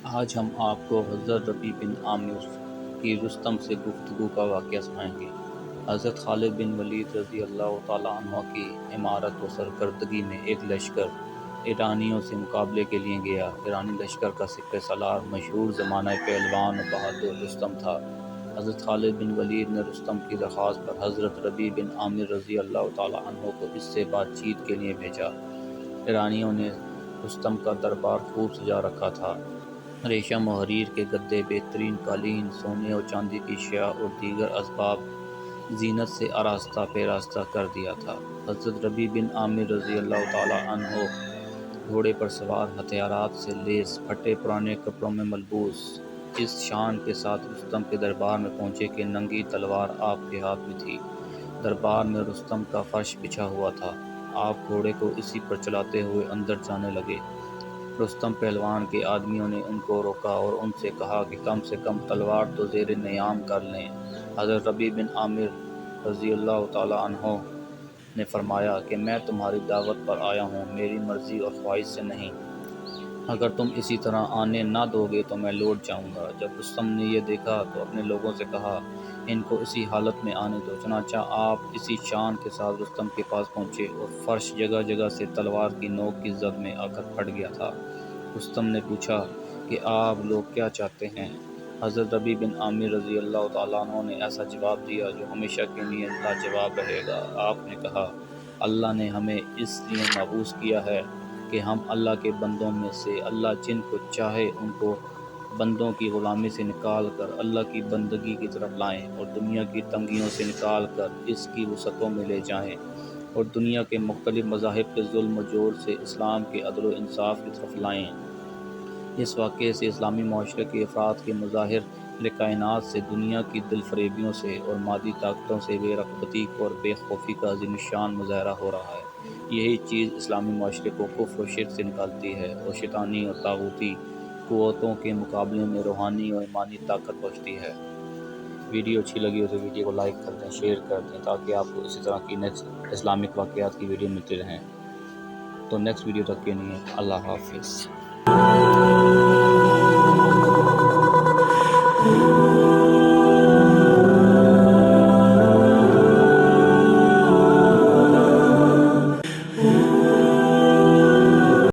آج ہم آپ کو حضرت ربیع بن عامر کی رستم سے گفتگو کا واقعہ سنائیں گے۔ حضرت خالد بن ولید رضی اللہ تعالیٰ عنہ کی امارت و سرکردگی میں ایک لشکر ایرانیوں سے مقابلے کے لیے گیا۔ ایرانی لشکر کا سپہ سالار مشہور زمانہ پہلوان و بہادر رستم تھا۔ حضرت خالد بن ولید نے رستم کی درخواست پر حضرت ربیع بن عامر رضی اللہ تعالیٰ عنہ کو اس سے بات چیت کے لیے بھیجا۔ ایرانیوں نے رستم کا دربار خوب سجا رکھا تھا۔ ریشم و حریر کے گدے، بہترین قالین، سونے و چاندی کی اشیاء اور دیگر اسباب زینت سے آراستہ پیراستہ کر دیا تھا۔ حضرت ربیع بن عامر رضی اللہ تعالیٰ عنہ گھوڑے پر سوار، ہتھیارات سے لیس، پھٹے پرانے کپڑوں میں ملبوس، اس شان کے ساتھ رستم کے دربار میں پہنچے کہ ننگی تلوار آپ کے ہاتھ میں تھی۔ دربار میں رستم کا فرش بچھا ہوا تھا۔ آپ گھوڑے کو اسی پر چلاتے ہوئے اندر جانے لگے۔ رستم پہلوان کے آدمیوں نے ان کو روکا اور ان سے کہا کہ کم سے کم تلوار تو زیر نیام کر لیں۔ حضرت ربیع بن عامر رضی اللہ تعالیٰ عنہ نے فرمایا کہ میں تمہاری دعوت پر آیا ہوں، میری مرضی اور خواہش سے نہیں۔ اگر تم اسی طرح آنے نہ دو گے تو میں لوٹ جاؤں گا۔ جب رستم نے یہ دیکھا تو اپنے لوگوں سے کہا ان کو اسی حالت میں آنے دو۔ چنانچہ آپ اسی شان کے ساتھ رستم کے پاس پہنچے اور فرش جگہ جگہ سے تلوار کی نوک کی زد میں آ کر پھٹ گیا تھا۔ رستم نے پوچھا کہ آپ لوگ کیا چاہتے ہیں؟ حضرت ربیع بن عامر رضی اللہ تعالیٰ عنہ نے ایسا جواب دیا جو ہمیشہ کے لیے لاجواب رہے گا۔ آپ نے کہا اللہ نے ہمیں اس لیے مبعوث کیا ہے کہ ہم اللہ کے بندوں میں سے اللہ جن کو چاہے ان کو بندوں کی غلامی سے نکال کر اللہ کی بندگی کی طرف لائیں اور دنیا کی تنگیوں سے نکال کر اس کی وسعتوں میں لے جائیں اور دنیا کے مختلف مذاہب کے ظلم و جور سے اسلام کے عدل و انصاف کی طرف لائیں۔ اس واقعے سے اسلامی معاشرے کے افراد کے مظاہر کائنات سے دنیا کی دل فریبیوں سے اور مادی طاقتوں سے بے رغبتی اور بے خوفی کا عظیم الشان مظاہرہ ہو رہا ہے۔ یہی چیز اسلامی معاشرے کو کفر و شرک سے نکالتی ہے اور شیطانی اور طاغوتی قوتوں کے مقابلے میں روحانی اور ایمانی طاقت بخشتی ہے۔ ویڈیو اچھی لگی ہو تو ویڈیو کو لائک کر دیں، شیئر کر دیں تاکہ آپ کو اسی طرح کی نیکسٹ اسلامک واقعات کی ویڈیو ملتی رہیں۔ تو نیکسٹ ویڈیو تک کے لیے اللہ حافظ۔